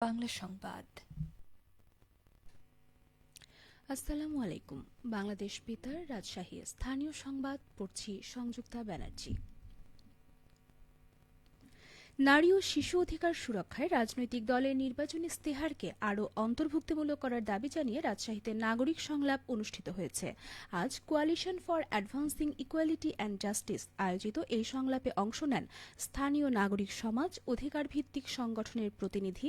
বাংলা সংবাদ। আসসালামু আলাইকুম। বাংলাদেশ বেতার রাজশাহী স্থানীয় সংবাদ পড়ছি সংযুক্তা ব্যানার্জি। নারী ও শিশু অধিকার সুরক্ষায় রাজনৈতিক দলের নির্বাচনী ইস্তেহারকে আরও অন্তর্ভুক্তিমূলক করার দাবি জানিয়ে রাজশাহীতে নাগরিক সংলাপ অনুষ্ঠিত হয়েছে। আজ coalition for advancing equality and justice আয়োজিত এই সংলাপে অংশ নেন স্থানীয় নাগরিক সমাজ, অধিকার ভিত্তিক সংগঠনের প্রতিনিধি,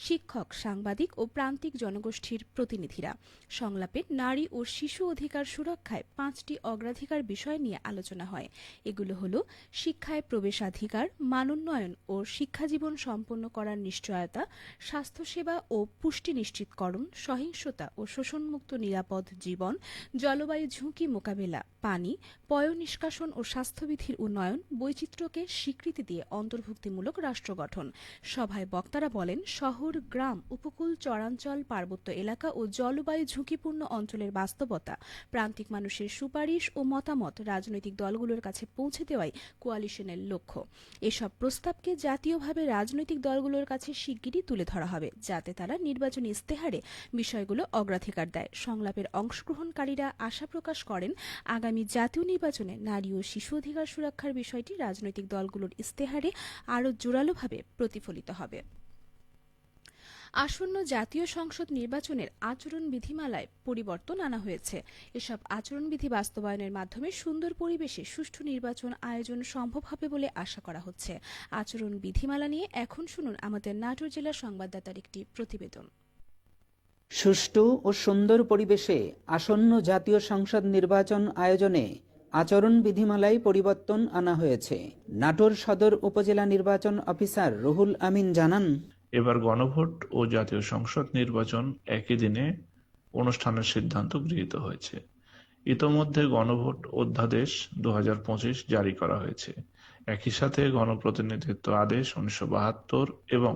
শিক্ষক, সাংবাদিক ও প্রান্তিক জনগোষ্ঠীর প্রতিনিধিরা। সংলাপে নারী ও শিশু অধিকার সুরক্ষায় 5টি অগ্রাধিকার বিষয় নিয়ে আলোচনা হয়। এগুলো হল শিক্ষায় প্রবেশাধিকার, মানোন্নয়ন ও শিক্ষাজীবন সম্পন্ন করার নিশ্চয়তা, স্বাস্থ্যসেবা ও পুষ্টি নিশ্চিতকরণ, সহিংসতা ও শোষণমুক্ত নিরাপদ জীবন, জলবায়ু ঝুঁকি মোকাবেলা, পানি, পয়ঃনিষ্কাশন ও স্বাস্থ্যবিধির উন্নয়ন, বৈচিত্র্যকে স্বীকৃতি দিয়ে অন্তর্ভুক্তিমূলক রাষ্ট্র গঠন। সভায় বক্তারা বলেন, শহর, গ্রাম, উপকূল, চরাঞ্চল, পার্বত্য এলাকা ও জলবায়ু ঝুঁকিপূর্ণ অঞ্চলের বাস্তবতা, প্রান্তিক মানুষের সুপারিশ ও মতামত রাজনৈতিক দলগুলোর কাছে পৌঁছে দেওয়াই কোয়ালিশনের লক্ষ্য। এসব প্রস্তাবকে জাতীয়ভাবে রাজনৈতিক দলগুলোর কাছে শিগগিরই তুলে ধরা হবে, যাতে তারা নির্বাচনী ইস্তেহারে বিষয়গুলো অগ্রাধিকার দেয়। সংলাপের অংশগ্রহণকারীরা আশা প্রকাশ করেন, আগামী জাতীয় নির্বাচনে নারী ও শিশু অধিকার সুরক্ষার বিষয়টি রাজনৈতিক দলগুলোর ইস্তেহারে আরও জোরালোভাবে প্রতিফলিত হবে। আসন্ন জাতীয় সংসদ নির্বাচনের আচরণ বিধিমালায় পরিবর্তন আনা হয়েছে। এসব আচরণবিধি বাস্তবায়নের মাধ্যমে সুন্দর পরিবেশে সুষ্ঠু নির্বাচন আয়োজন সম্ভব হবে বলে আশা করা হচ্ছে। আচরণ বিধিমালা নিয়ে এখন শুনুন আমাদের নাটোর জেলা সংবাদদাতার একটি প্রতিবেদন। সুষ্ঠু ও সুন্দর পরিবেশে আসন্ন জাতীয় সংসদ নির্বাচন আয়োজনে আচরণ বিধিমালায় পরিবর্তন আনা হয়েছে। নাটোর সদর উপজেলা নির্বাচন অফিসার রুহুল আমিন জানান, এবার গণভোট ও জাতীয় সংসদ নির্বাচন একই দিনে অনুষ্ঠানের সিদ্ধান্ত গৃহীত হয়েছে। ইতোমধ্যে গণভোট অধ্যাদেশ 2025 জারি করা হয়েছে। একই সাথে গণপ্রতিনিধিত্ব আদেশ 1972 এবং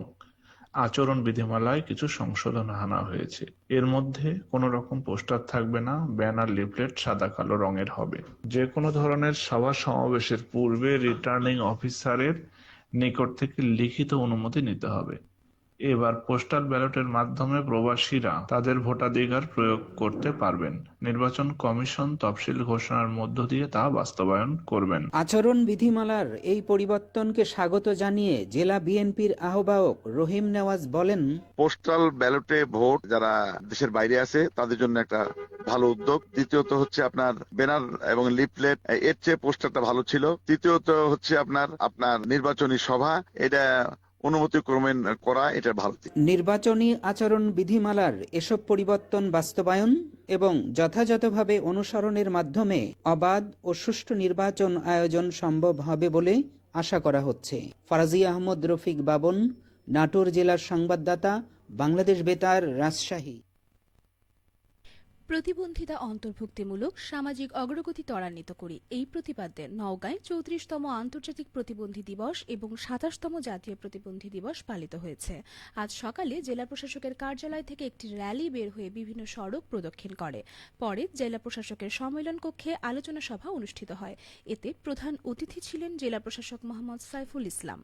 আচরণ বিধিমালায় কিছু সংশোধন আনা হয়েছে। এর মধ্যে কোনো রকম পোস্টার থাকবে না, ব্যানার, লিফলেট সাদা কালো রঙের হবে। যে কোনো ধরনের সভা সমাবেশের পূর্বে রিটার্নিং অফিসারের নিকট থেকে লিখিত অনুমতি নিতে হবে। এবার পোস্টাল ব্যালটের মাধ্যমে প্রবাসীরা তাদের ভোটাধিকার প্রয়োগ করতে পারবেন। নির্বাচন কমিশন তফসিল ঘোষণার মধ্য দিয়ে তা বাস্তবায়ন করবেন। আচরণ বিধিমালার এই পরিবর্তনকে স্বাগত জানিয়ে জেলা বিএনপির আহ্বায়ক রহিম নেওয়াজ বলেন, পোস্টাল ব্যালটে ভোট যারা দেশের বাইরে আছে তাদের জন্য একটা ভালো উদ্যোগ। দ্বিতীয়ত হচ্ছে আপনার ব্যানার এবং লিফলেট, এর চেয়ে পোস্টারটা ভালো ছিল। তৃতীয়ত হচ্ছে আপনার নির্বাচনী সভা, এটা অনুমতি ক্রমে করা, এটা ভালো। নির্বাচনী আচরণ বিধিমালার এসব পরিবর্তন বাস্তবায়ন এবং যথাযথভাবে অনুসরণের মাধ্যমে অবাধ ও সুষ্ঠু নির্বাচন আয়োজন সম্ভব হবে বলে আশা করা হচ্ছে। ফারাজি আহমদ রফিক বাবন, নাটোর জেলার সংবাদদাতা, বাংলাদেশ বেতার, রাজশাহী। প্রতিবন্ধিতা অন্তর্ভুক্তিমূলক সামাজিক অগ্রগতি ত্বরান্বিত করি, এই প্রতিপাদ্যে নওগাঁয় 34তম আন্তর্জাতিক প্রতিবন্ধী দিবস এবং 27তম জাতীয় প্রতিবন্ধী দিবস পালিত হয়েছে। আজ সকালে জেলা প্রশাসকের কার্যালয় থেকে একটি র্যালি বের হয়ে বিভিন্ন সড়ক প্রদক্ষিণ করে। পরে জেলা প্রশাসকের সম্মেলন কক্ষে আলোচনা সভা অনুষ্ঠিত হয়। এতে প্রধান অতিথি ছিলেন জেলা প্রশাসক মোহাম্মদ সাইফুল ইসলাম।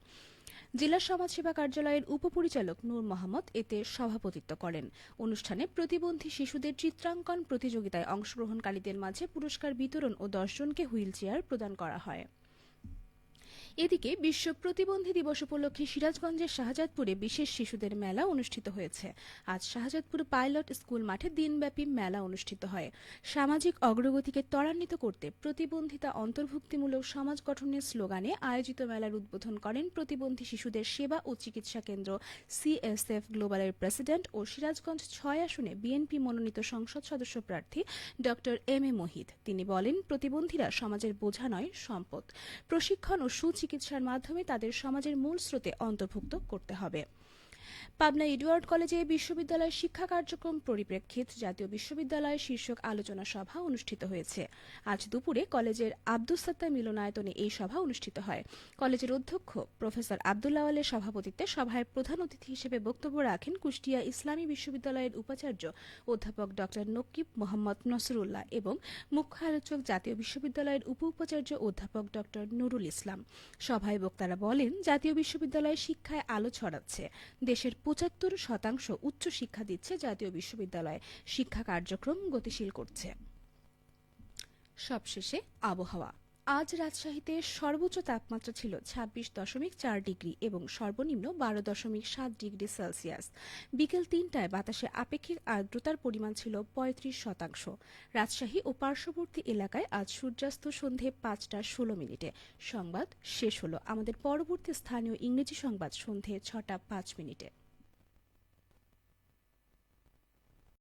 জেলা সমাজসেবা কার্যালয়ের উপপরিচালক নূর মোহাম্মদ এতে সভাপতিত্ব করেন। অনুষ্ঠানে প্রতিবন্ধী শিশুদের চিত্রাঙ্কন প্রতিযোগিতায় অংশগ্রহণকারীদের মাঝে পুরস্কার বিতরণ ও 10 জনকে হুইল চেয়ার প্রদান করা হয়। এদিকে বিশ্ব প্রতিবন্ধী দিবস উপলক্ষে সিরাজগঞ্জের শাহজাদপুরে বিশেষ শিশুদের মেলা অনুষ্ঠিত হয়েছে। আজ শাহজাদপুর পাইলট স্কুল মাঠে দিনব্যাপী মেলা অনুষ্ঠিত হয়। সামাজিক অগ্রগতিকে ত্বরান্বিত করতে প্রতিবন্ধিতা অন্তর্ভুক্তিমূলক সমাজ গঠনের স্লোগানে আয়োজিত মেলার উদ্বোধন করেন প্রতিবন্ধী শিশুদের সেবা ও চিকিৎসা কেন্দ্র CSF গ্লোবালের প্রেসিডেন্ট ও সিরাজগঞ্জ 6 আসনে বিএনপি মনোনীত সংসদ সদস্য প্রার্থী ডক্টর এম এ মহিদ। তিনি বলেন, প্রতিবন্ধীরা সমাজের বোঝা নয়, সম্পদ। প্রশিক্ষণ ও চিকিৎসার মাধ্যমে তাদের সমাজের মূল স্রোতে অন্তর্ভুক্ত করতে হবে। পাবনা এডওয়ার্ড কলেজে বিশ্ববিদ্যালয় শিক্ষা কার্যক্রম পরিপ্রেক্ষিত জাতীয় বিশ্ববিদ্যালয় শীর্ষক আলোচনা সভা অনুষ্ঠিত হয়েছে। আজ দুপুরে কলেজের আব্দুস সাত্তার মিলনায়তনে এই সভা অনুষ্ঠিত হয়। কলেজের অধ্যক্ষ প্রফেসর আব্দুল্লাহ আলের সভাপতিত্বে সভায় প্রধান অতিথি হিসেবে বক্তব্য রাখেন কুষ্টিয়া ইসলামী বিশ্ববিদ্যালয়ের উপাচার্য অধ্যাপক ড নকিব মোহাম্মদ নসরুল্লাহ এবং মুখ্য আলোচক জাতীয় বিশ্ববিদ্যালয়ের উপাচার্য অধ্যাপক ড নুরুল ইসলাম। সভায় বক্তারা বলেন, জাতীয় বিশ্ববিদ্যালয় শিক্ষায় আলো ছড়াচ্ছে, দেশের রাজ্যের ৭৫% উচ্চশিক্ষা দিচ্ছে জাতীয় বিশ্ববিদ্যালয়, শিক্ষা কার্যক্রম গতিশীল করছে। সবশেষে আবহাওয়া। আজ রাজশাহীতে সর্বোচ্চ তাপমাত্রা ছিল ২৬.৪ ডিগ্রি এবং সর্বনিম্ন ১২.৭ ডিগ্রি সেলসিয়াস। বিকেল ৩টায় বাতাসে আপেক্ষিক আর্দ্রতার পরিমাণ ছিল ৩৫%। রাজশাহী ও পার্শ্ববর্তী এলাকায় আজ সূর্যাস্ত সন্ধে ৫টা ১৬ মিনিটে। সংবাদ শেষ হলো। আমাদের পরবর্তী স্থানীয় ইংরেজি সংবাদ সন্ধে ৬টা ৫ মিনিটে।